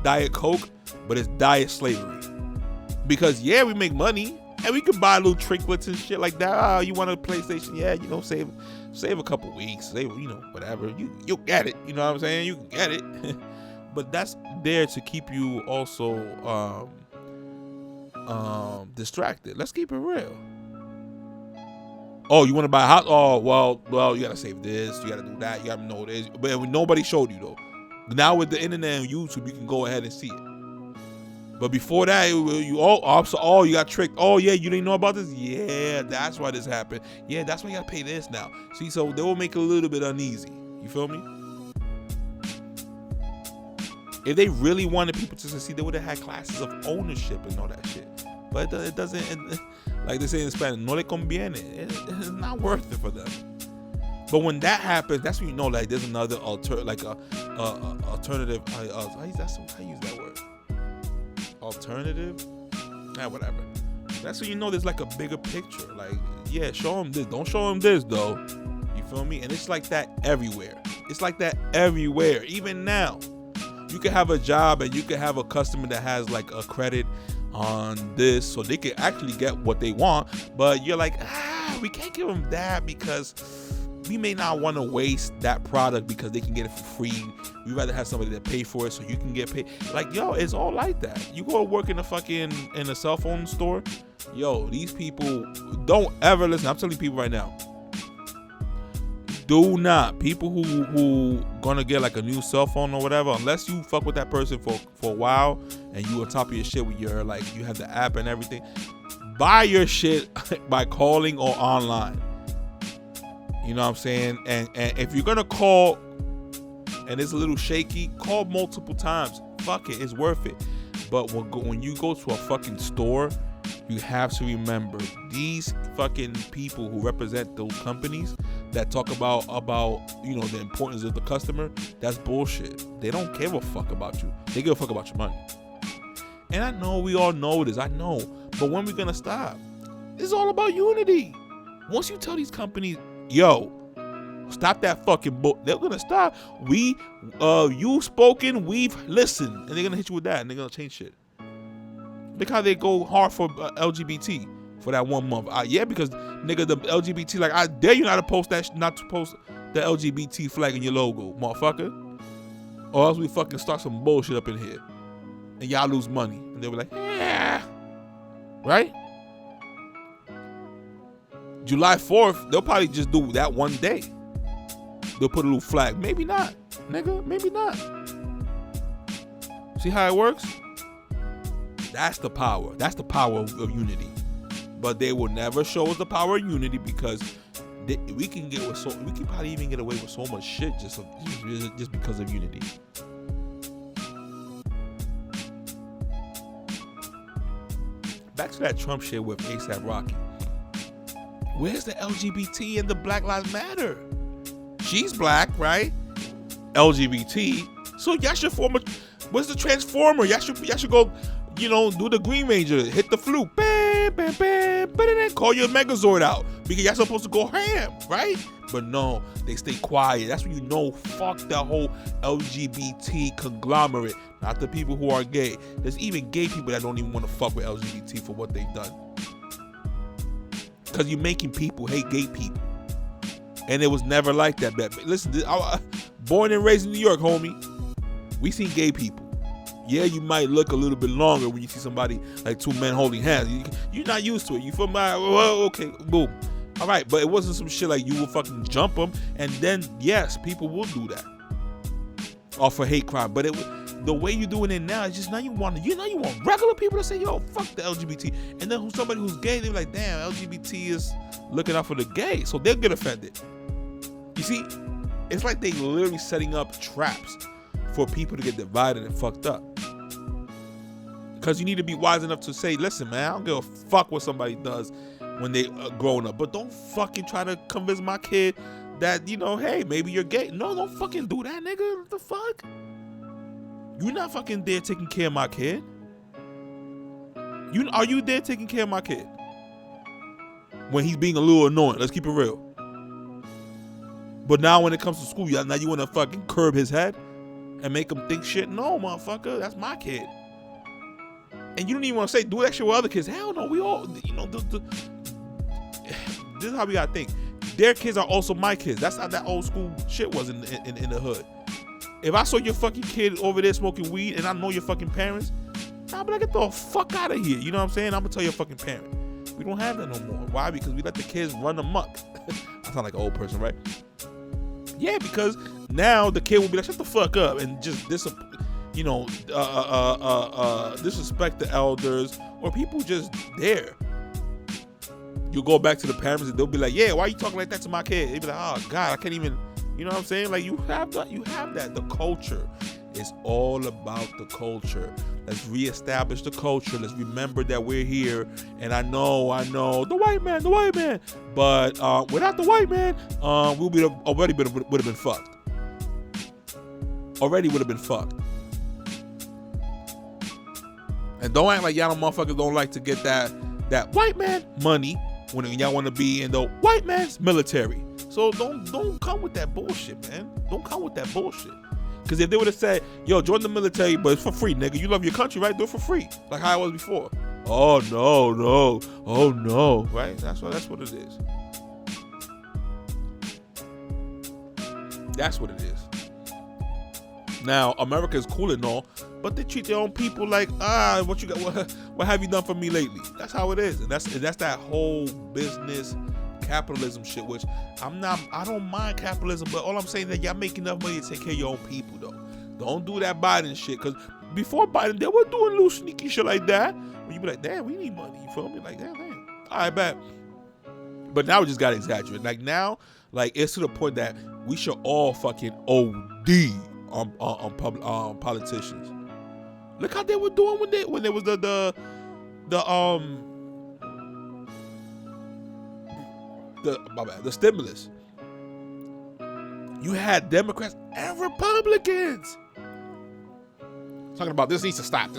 Diet Coke, but it's diet slavery. Because yeah, we make money and we can buy little trinkets and shit like that. Oh, you want a PlayStation? Yeah, you know, save a couple weeks, save, you know, whatever. You'll get it. You know what I'm saying? You can get it. But that's there to keep you also distracted. Let's keep it real. Oh, you want to buy a house? Oh, well, you gotta save this, you gotta do that, you gotta know this. But nobody showed you though. Now with the internet and YouTube, you can go ahead and see it. But before that, you got tricked. Oh yeah, you didn't know about this? Yeah, that's why this happened. Yeah, that's why you gotta pay this now. See, so they will make it a little bit uneasy. You feel me? If they really wanted people to succeed, they would have had classes of ownership and all that shit. But it doesn't, like they say in Spanish, no le conviene. It's not worth it for them. But when that happens, that's when you know, like, there's another alternative. How you use that word? Alternative? Whatever. That's when you know there's like a bigger picture. Like, yeah, show them this. Don't show them this though. You feel me? And it's like that everywhere. It's like that everywhere. Even now, you can have a job and you can have a customer that has like a credit on this, so they can actually get what they want. But you're like, we can't give them that because we may not want to waste that product because they can get it for free. We'd rather have somebody that pay for it so you can get paid. Like, yo, it's all like that. You go work in a cell phone store. Yo, these people don't ever listen. I'm telling people right now. Do not. People who gonna get like a new cell phone or whatever, unless you fuck with that person for a while and you on top of your shit with your, like, you have the app and everything, buy your shit by calling or online. You know what I'm saying? And if you're gonna call and it's a little shaky, call multiple times. Fuck it, it's worth it. But when you go to a fucking store, you have to remember these fucking people who represent those companies that talk about you know, the importance of the customer. That's bullshit. They don't give a fuck about you. They give a fuck about your money. And I know we all know this. I know. But when we gonna stop? It's all about unity. Once you tell these companies, yo, stop that fucking book, they're gonna stop. You've spoken, we've listened, and they're gonna hit you with that, and they're gonna change shit. Look how they go hard for LGBT for that 1 month. Yeah, because nigga, the LGBT, like, I dare you not to post the LGBT flag in your logo, motherfucker. Or else we fucking start some bullshit up in here. And y'all lose money. And they'll be like, yeah. Right? July 4th, they'll probably just do that one day. They'll put a little flag. Maybe not, nigga. Maybe not. See how it works? That's the power. That's the power of unity. But they will never show us the power of unity because we can probably even get away with so much shit just because of unity. Back to that Trump shit with ASAP Rocky. Where's the LGBT and the Black Lives Matter? She's black, right? LGBT. So y'all should form a. What's the transformer? Y'all should go, do the Green Ranger, hit the flute, bam, bam, bam, bam, call your Megazord out because y'all supposed to go ham, right? But no, they stay quiet. That's when you know, fuck that whole LGBT conglomerate. Not the people who are gay. There's even gay people that don't even want to fuck with LGBT for what they've done. Because you're making people hate gay people. And it was never like that. Listen, born and raised in New York, homie. We seen gay people. Yeah, you might look a little bit longer when you see somebody like two men holding hands. You're not used to it. You feel me? Well, okay, boom. All right, but it wasn't some shit like you will fucking jump them. And then, yes, people will do that. Or for hate crime. But the way you're doing it now is just now you want regular people to say, yo, fuck the LGBT. And then somebody who's gay, they're like, damn, LGBT is looking out for the gay. So they'll get offended. You see, it's like they literally setting up traps for people to get divided and fucked up. Because you need to be wise enough to say, listen, man, I don't give a fuck what somebody does when they growing up. But don't fucking try to convince my kid that, hey, maybe you're gay. No, don't fucking do that, nigga. What the fuck? You're not fucking there taking care of my kid. Are you there taking care of my kid? When he's being a little annoying. Let's keep it real. But now when it comes to school, now you want to fucking curb his head and make him think shit? No, motherfucker. That's my kid. And you don't even want to say, do that shit with other kids. Hell no. We all, this is how we got to think. Their kids are also my kids. That's how that old school shit was in the hood. If I saw your fucking kid over there smoking weed and I know your fucking parents, I'll be like, get the fuck out of here. You know what I'm saying? I'm going to tell your fucking parent. We don't have that no more. Why? Because we let the kids run amok. I sound like an old person, right? Yeah, because now the kid will be like, shut the fuck up and just disrespect the elders or people just there. You go back to the parents and they'll be like, yeah, why are you talking like that to my kid? They'll be like, oh God, I can't even, you know what I'm saying? Like you have that. The culture is all about the culture. Let's reestablish the culture. Let's remember that we're here. And I know, the white man. But without the white man, we would have been fucked. Already would have been fucked. And don't act like y'all motherfuckers don't like to get that white man money when y'all want to be in the white man's military. So don't come with that bullshit, man. Don't come with that bullshit. Because if they would have said, yo, join the military, but it's for free, nigga. You love your country, right? Do it for free. Like how I was before. Oh, no. Oh, no. Right? That's what it is. That's what it is. Now, America is cool and all, but they treat their own people like, what you got? What have you done for me lately? That's how it is. And that's that whole business capitalism shit, which I don't mind capitalism, but all I'm saying is that y'all make enough money to take care of your own people, though. Don't do that Biden shit, because before Biden, they were doing little sneaky shit like that. When you be like, damn, we need money, you feel me? Like, damn. All right, bet. But now we just got to exaggerate. Like, now, like, it's to the point that we should all fucking OD on politicians. Look how they were doing when there was the stimulus. You had Democrats and Republicans talking about this needs to stop.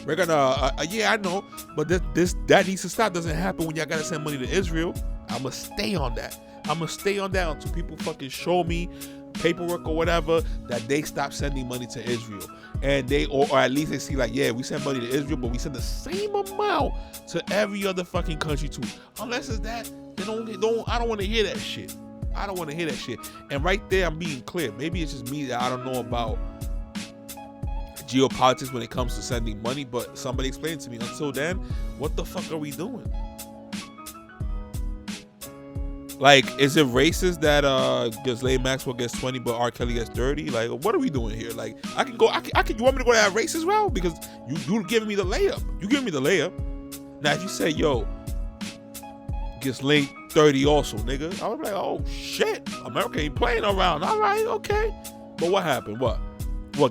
We're gonna I know, but that needs to stop. Doesn't happen when y'all gotta send money to Israel. I'ma stay on that until people fucking show me paperwork or whatever that they stop sending money to Israel. And they, or at least they see like, yeah, we send money to Israel, but we send the same amount to every other fucking country too. Unless it's that, they I don't want to hear that shit. I don't want to hear that shit. And right there, I'm being clear. Maybe it's just me that I don't know about geopolitics when it comes to sending money, but somebody explain to me. Until then, what the fuck are we doing? Like, is it racist that Ghislaine Maxwell gets 20 but R. Kelly gets 30? Like, what are we doing here? Like, I can you want me to go that racist route? Because you giving me the layup. You giving me the layup. Now, if you say, yo, Ghislaine 30 also, nigga, I was like, oh shit, America ain't playing around. All right, okay. But what happened? What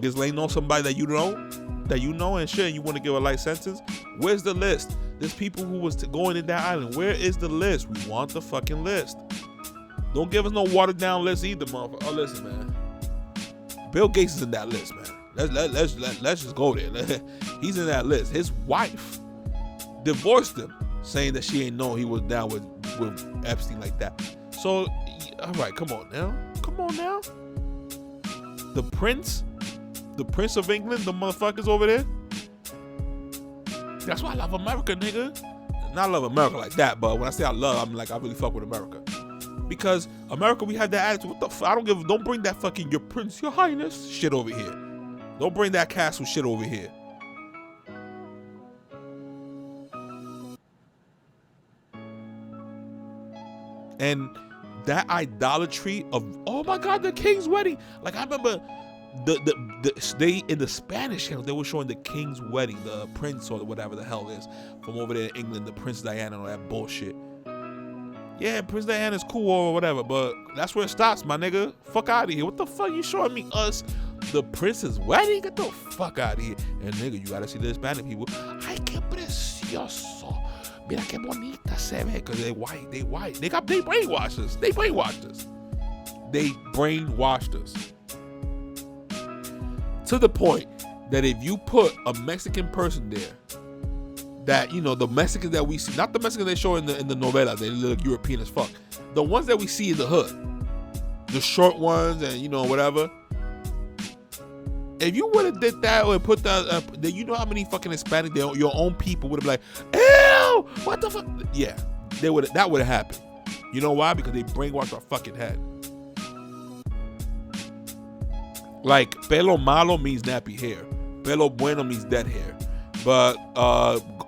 Ghislaine know somebody that you know and shit, and you want to give a light sentence? Where's the list? There's people who was going in that island. Where is the list? We want the fucking list. Don't give us no watered down list either, motherfucker. Oh, listen, man. Bill Gates is in that list, man. Let's just go there. He's in that list. His wife divorced him, saying that she ain't know he was down with Epstein like that. So, all right, come on now. The Prince of England, the motherfuckers over there. That's why I love America, nigga. Not love America like that, but when I say I love, I'm like, I really fuck with America. Because America, we have that attitude. What the fuck? Don't bring that fucking your Prince, your Highness shit over here. Don't bring that castle shit over here. And that idolatry of, oh my God, the king's wedding. Like, I remember they in the Spanish channel, they were showing the king's wedding, the prince or whatever the hell is from over there in England, the Princess Diana and all that bullshit. Yeah, Princess Diana's cool or whatever, but that's where it stops, my nigga. Fuck out of here. What the fuck you showing me us the prince's wedding? Get the fuck out of here. And nigga, you gotta see the Hispanic people. Ay, qué precioso. Mira qué bonita se ve. Cause they white. They brainwashed us. They brainwashed us. To the point that if you put a Mexican person there, that, you know, the Mexicans that we see, not the Mexicans they show in the novela, they look European as fuck. The ones that we see in the hood, the short ones and, you know, whatever. If you would have did that or put that, you know how many fucking Hispanic, your own people would have been like, ew, what the fuck? Yeah, that would have happened. You know why? Because they brainwashed our fucking head. Like, pelo malo means nappy hair. Pelo bueno means dead hair. But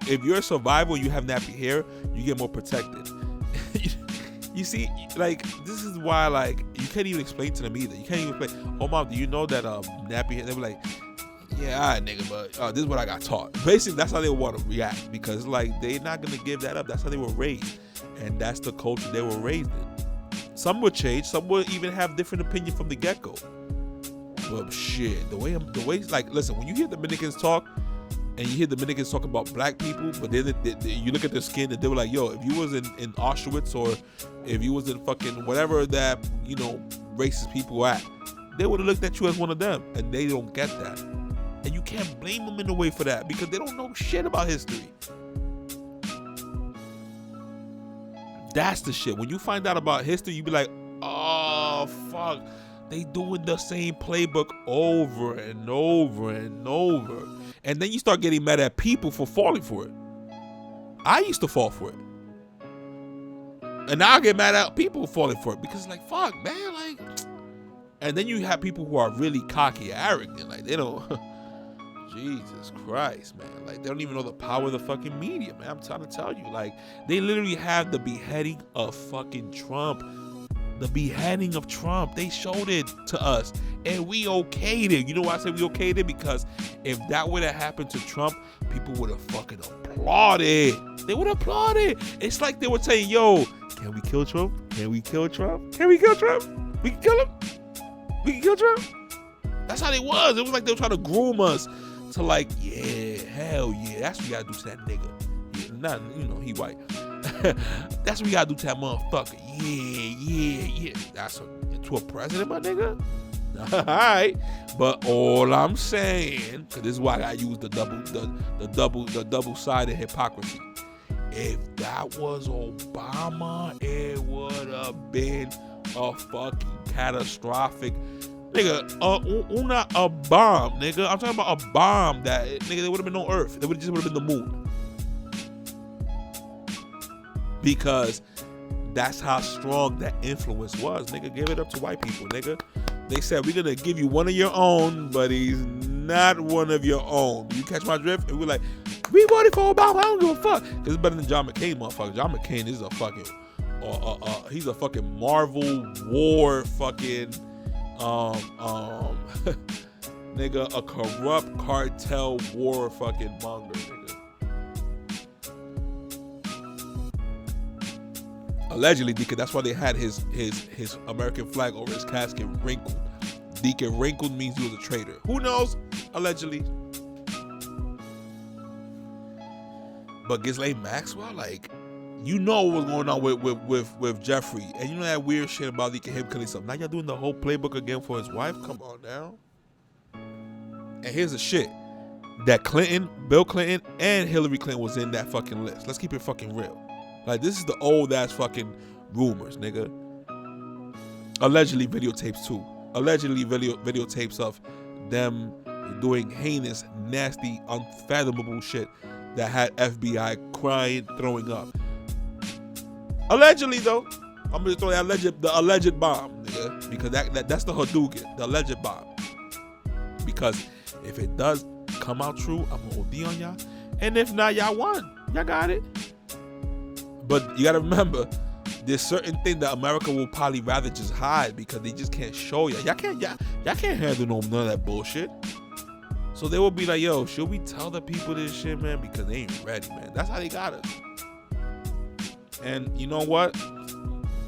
if you're a survivor, you have nappy hair, you get more protected. You see, like, this is why, like, you can't even explain to them either. You can't even explain, oh, mom, do you know that nappy hair? They were like, yeah, all right, nigga, but this is what I got taught. Basically, that's how they want to react, because, like, they're not going to give that up. That's how they were raised, and that's the culture they were raised in. Some would change. Some would even have different opinion from the get-go. But shit, the way, like, listen, when you hear Dominicans talk, and you hear Dominicans talk about black people, but then you look at their skin and they were like, yo, if you was in Auschwitz or if you was in fucking whatever that, you know, racist people were at, they would have looked at you as one of them, and they don't get that. And you can't blame them in a way for that, because they don't know shit about history. That's the shit. When you find out about history, you be like, oh, fuck. They doing the same playbook over and over and over. And then you start getting mad at people for falling for it. I used to fall for it. And now I get mad at people falling for it, because like, fuck, man, like. And then you have people who are really cocky, arrogant. Like, they don't, Jesus Christ, man. Like, they don't even know the power of the fucking media, man. I'm trying to tell you. Like, they literally have the beheading of fucking Trump. The beheading of Trump, they showed it to us, and we okayed it. You know why I say we okayed it? Because if that would have happened to Trump, people would have fucking applauded. They would applaud it. It's like they would say, yo, can we kill Trump? Can we kill Trump? Can we kill Trump? We can kill him? We can kill Trump? That's how they was. It was like they were trying to groom us to like, yeah, hell yeah. That's what we gotta do to that nigga. Yeah, not, you know, he white. That's what we gotta do to that motherfucker. Yeah. That's to a president, my nigga. Alright. But all I'm saying, cause this is why I gotta use the double-sided hypocrisy. If that was Obama, it would have been a fucking catastrophic, nigga, a bomb, nigga. I'm talking about a bomb that, nigga, there would have been no Earth. There would have been the moon. Because that's how strong that influence was, nigga. Give it up to white people, nigga. They said, we're gonna give you one of your own, but he's not one of your own. You catch my drift? And we're like, we voted for Obama. I don't give a fuck. Because it's better than John McCain, motherfucker. John McCain is a fucking, he's a fucking Marvel war fucking, nigga, a corrupt cartel war fucking monger, nigga. Allegedly, Deacon, that's why they had his American flag over his casket wrinkled. Deacon, wrinkled means he was a traitor. Who knows? Allegedly. But Ghislaine Maxwell, like, you know what was going on with Jeffrey. And you know that weird shit about him killing something. Now y'all doing the whole playbook again for his wife? Come on now. And here's the shit. That Bill Clinton and Hillary Clinton was in that fucking list. Let's keep it fucking real. Like, this is the old ass fucking rumors, nigga. Allegedly videotapes too. Allegedly videotapes of them doing heinous, nasty, unfathomable shit that had FBI crying, throwing up. Allegedly though, I'm gonna throw the alleged bomb, nigga, because that's the Hadouken, the alleged bomb. Because if it does come out true, I'm gonna OD on y'all, and if not, y'all won. Y'all got it. But you gotta remember, there's certain things that America will probably rather just hide because they just can't show y'all. Y'all can't handle none of that bullshit. So they will be like, yo, should we tell the people this shit, man? Because they ain't ready, man. That's how they got us. And you know what?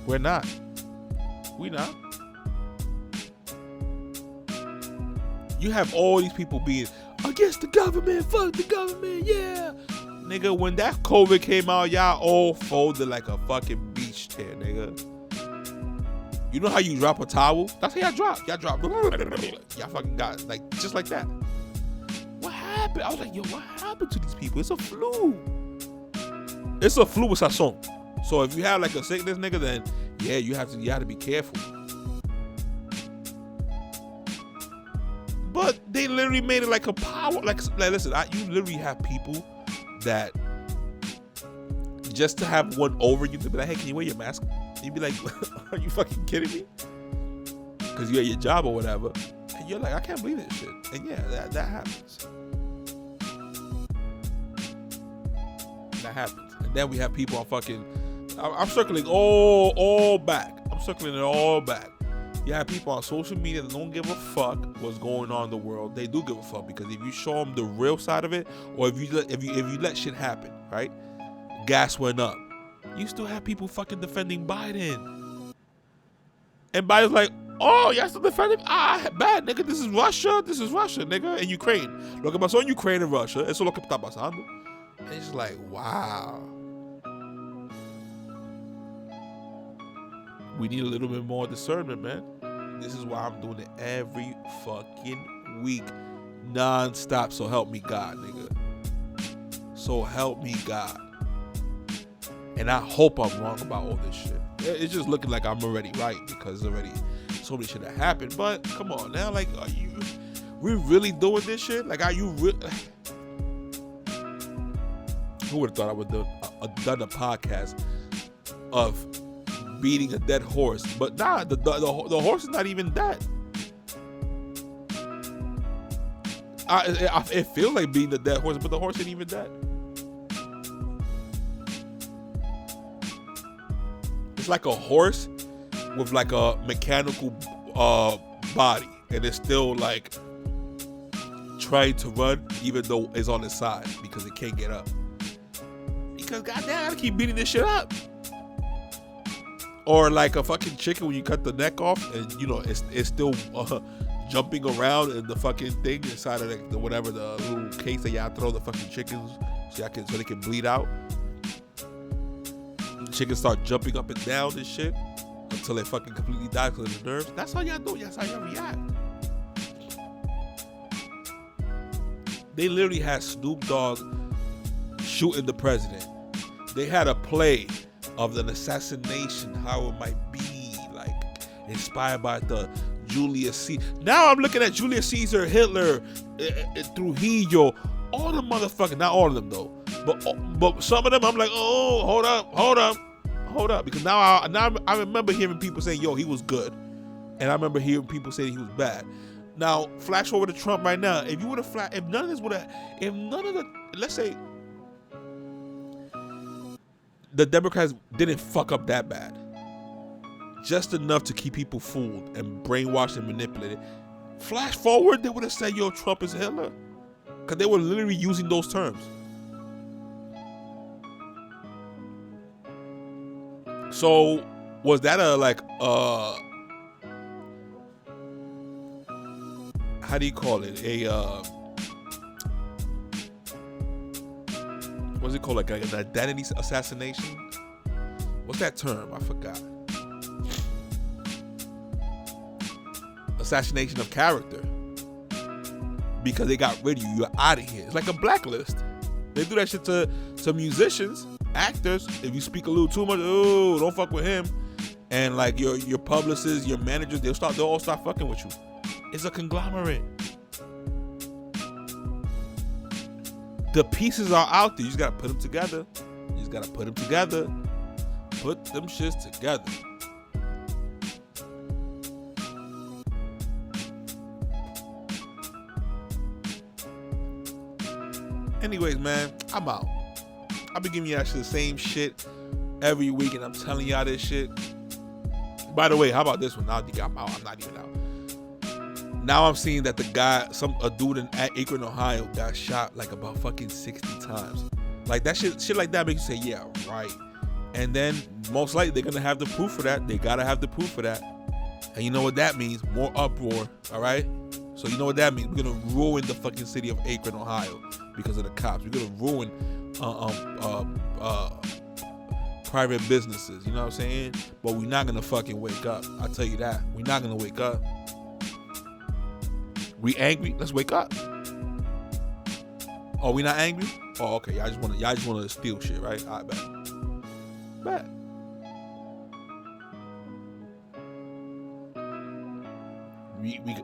We're not. We not. You have all these people being against the government, fuck the government, yeah. Nigga, when that COVID came out, y'all all folded like a fucking beach chair, nigga. You know how you drop a towel? That's how y'all drop. Y'all drop. Y'all fucking got it. Like, just like that. What happened? I was like, yo, what happened to these people? It's a flu. It's a flu with sazon. So if you have like a sickness, nigga, then yeah, you have to be careful. But they literally made it like a power. Like listen, you literally have people that just to have one over you to be like, hey, can you wear your mask? You'd be like, are you fucking kidding me? Because you're at your job or whatever. And you're like, I can't believe this shit. And yeah, that happens. That happens. And then we have people on fucking, I'm circling all back. I'm circling it all back. You have people on social media that don't give a fuck what's going on in the world. They do give a fuck because if you show them the real side of it, or if you let shit happen, right? Gas went up. You still have people fucking defending Biden, and Biden's like, oh, y'all still defending? Bad, nigga. This is Russia, nigga, and Ukraine. Lo que pasó en Ukraine and Russia, eso es lo que está pasando. And it's just like, wow. We need a little bit more discernment, man. This is why I'm doing it every fucking week, non-stop. So help me God, nigga. So help me God. And I hope I'm wrong about all this shit. It's just looking like I'm already right because already so many shit that happened. But come on now, like, we really doing this shit? Like, are you really? Who would have thought I would have done a podcast of beating a dead horse? But nah, the horse is not even dead. It feels like beating a dead horse, but the horse ain't even dead. It's like a horse with like a mechanical body, and it's still like trying to run even though it's on its side because it can't get up. Because goddamn, I gotta keep beating this shit up. Or like a fucking chicken when you cut the neck off and you know it's still jumping around in the fucking thing inside of the whatever the little case that y'all throw the fucking chickens so they can bleed out. The chickens start jumping up and down and shit until they fucking completely die because of the nerves. That's how y'all do. That's how y'all react. They literally had Snoop Dogg shooting the president. They had a play of an assassination, how it might be. Like, inspired by the Julius Caesar. Now I'm looking at Julius Caesar, Hitler, Trujillo, all the motherfuckers. Not all of them though, but some of them I'm like, oh, hold up, because now I remember hearing people saying, yo, he was good, and I remember hearing people saying he was bad. Now flash forward to Trump right now. If none of the, let's say, the Democrats didn't fuck up that bad, just enough to keep people fooled and brainwashed and manipulated. Flash forward, they would have said, yo, Trump is Hitler. Because they were literally using those terms. So, was that how do you call it? What's it called? Like an identity assassination? What's that term? I forgot. Assassination of character, because they got rid of you. You're out of here. It's like a blacklist. They do that shit to musicians, actors. If you speak a little too much, oh, don't fuck with him. And like your publicists, your managers, they'll all start fucking with you. It's a conglomerate. The pieces are out there. You just gotta put them together. Put them shits together. Anyways, man, I'm out. I'll be giving you actually the same shit every week, and I'm telling y'all this shit. By the way, how about this one? Now I'm out. I'm not even out. Now I'm seeing that a dude in Akron, Ohio, got shot like about fucking 60 times. Like that shit like that makes you say, yeah, right. And then most likely they're gonna have the proof for that. They gotta have the proof for that. And you know what that means? More uproar. All right. So you know what that means? We're gonna ruin the fucking city of Akron, Ohio, because of the cops. We're gonna ruin private businesses. You know what I'm saying? But we're not gonna fucking wake up. I'll tell you that. We're not gonna wake up. We angry? Let's wake up. Oh, we not angry? Oh, okay. Y'all just wanna steal shit, right? All right, bet.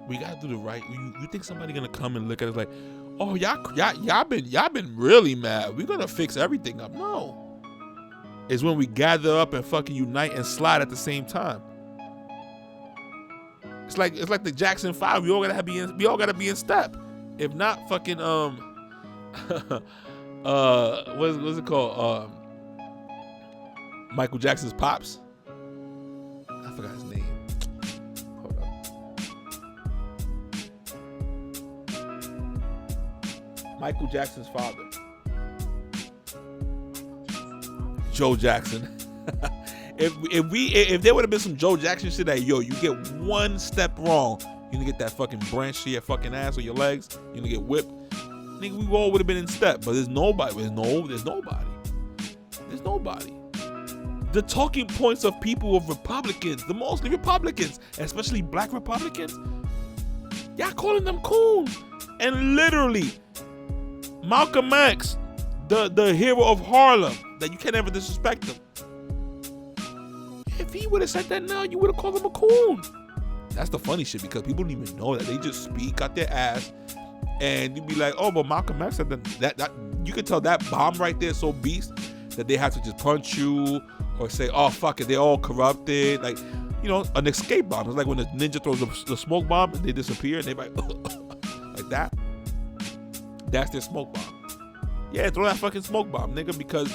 We gotta do the right. You think somebody gonna come and look at us like, oh, y'all been really mad. We're gonna fix everything up. No. It's when we gather up and fucking unite and slide at the same time. It's like the Jackson 5. We all gotta be in step. If not, fucking what's it called? Michael Jackson's pops. I forgot his name. Hold up. Michael Jackson's father. Joe Jackson. If there would have been some Joe Jackson shit that, yo, you get one step wrong, you're gonna get that fucking branch to your fucking ass or your legs, you're gonna get whipped. Nigga, we all would have been in step, but there's nobody. There's nobody. The talking points of people of Republicans, the mostly Republicans, especially black Republicans, y'all calling them coons. And literally, Malcolm X, the hero of Harlem, that you can't ever disrespect him. If he would have said that now, you would have called him a coon. That's the funny shit, because people don't even know that. They just speak out their ass, and you'd be like, oh, but Malcolm X said that you could tell that bomb right there is so beast that they have to just punch you or say, oh, fuck it, they're all corrupted. Like, you know, an escape bomb. It's like when the ninja throws the smoke bomb and they disappear, and they like, like that. That's their smoke bomb. Yeah, throw that fucking smoke bomb, nigga, because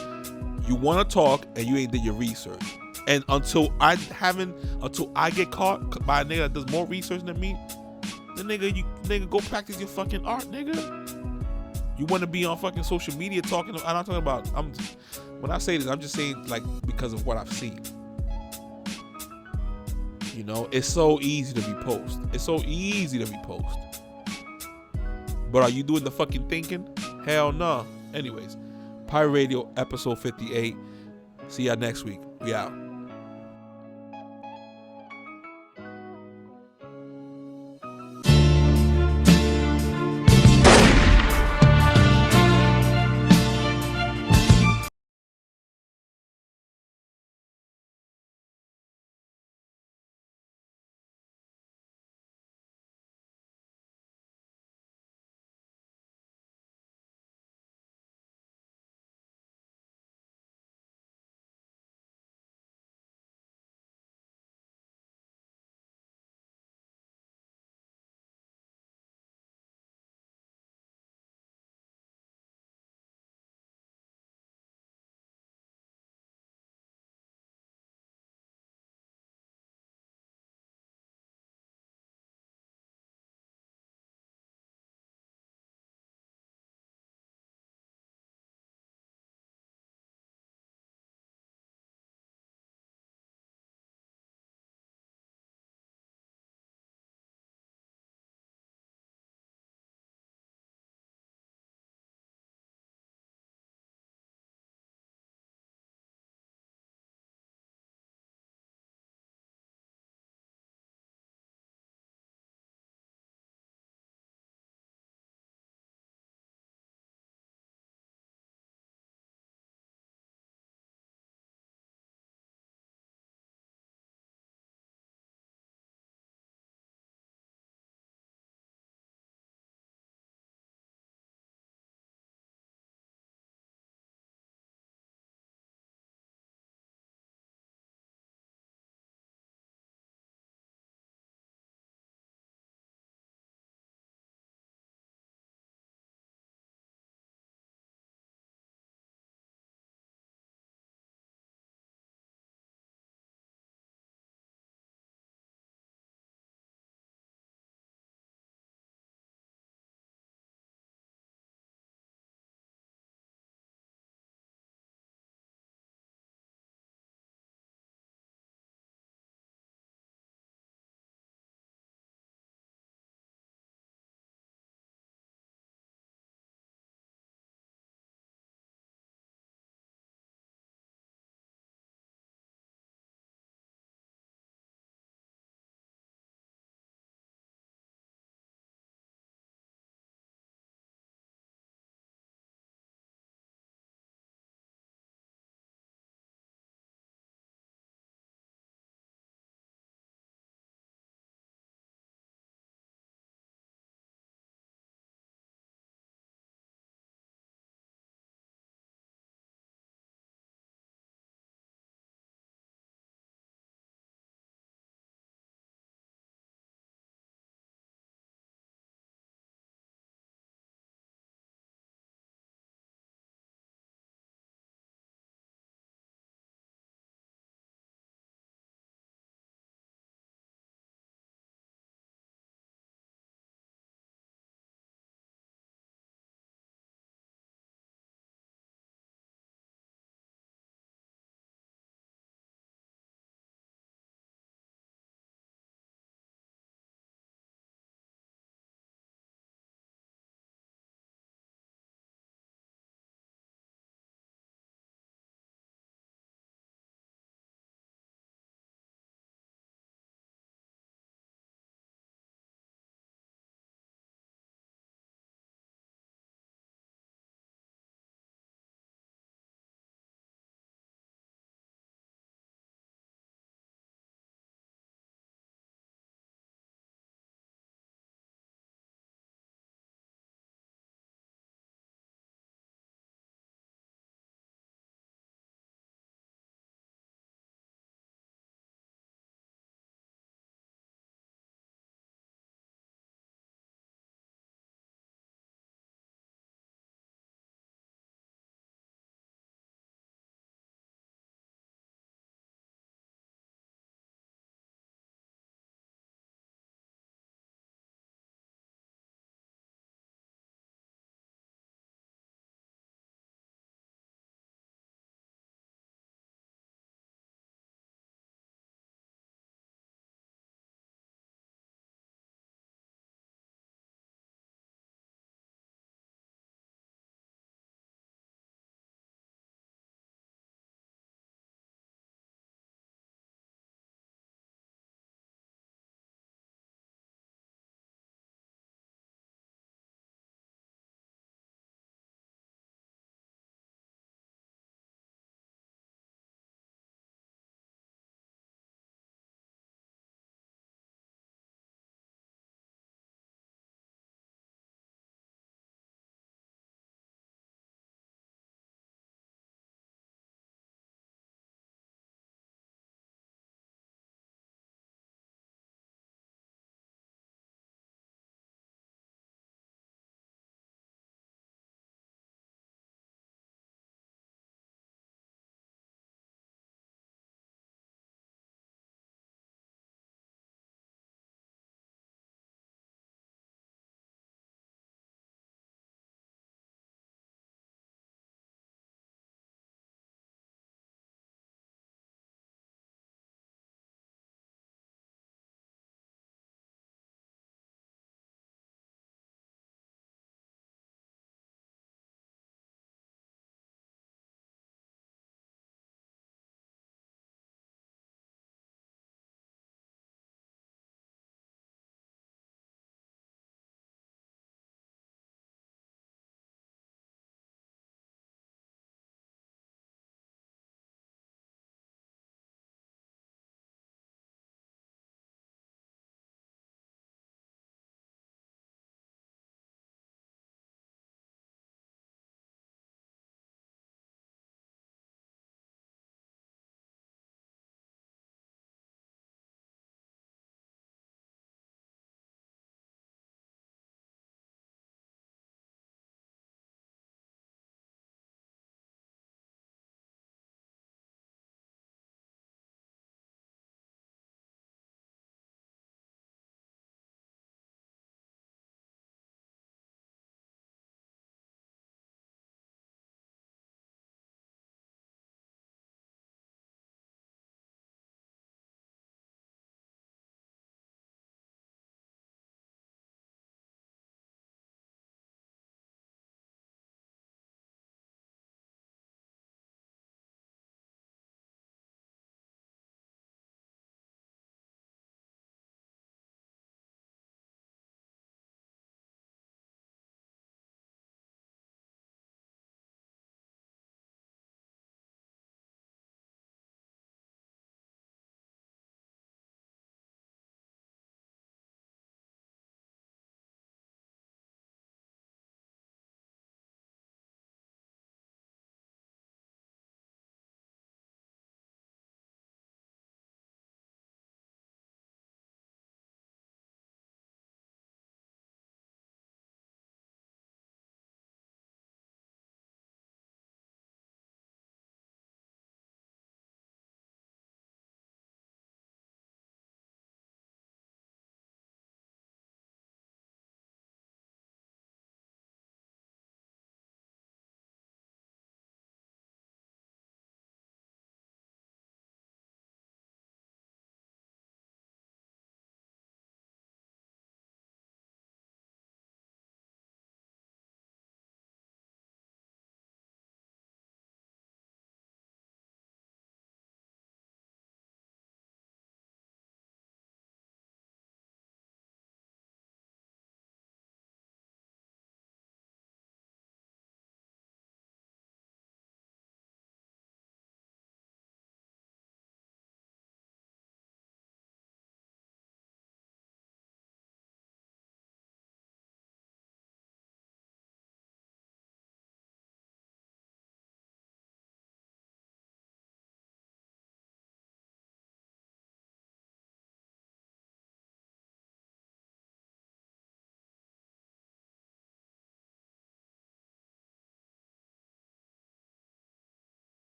you want to talk and you ain't did your research. And until I get caught by a nigga that does more research than me, then nigga go practice your fucking art, nigga. You want to be on fucking social media talking. I'm not talking about. When I say this, I'm just saying like because of what I've seen. You know, it's so easy to be post. But are you doing the fucking thinking? Hell no. Anyways, Pirate Radio episode 58. See y'all next week. We out.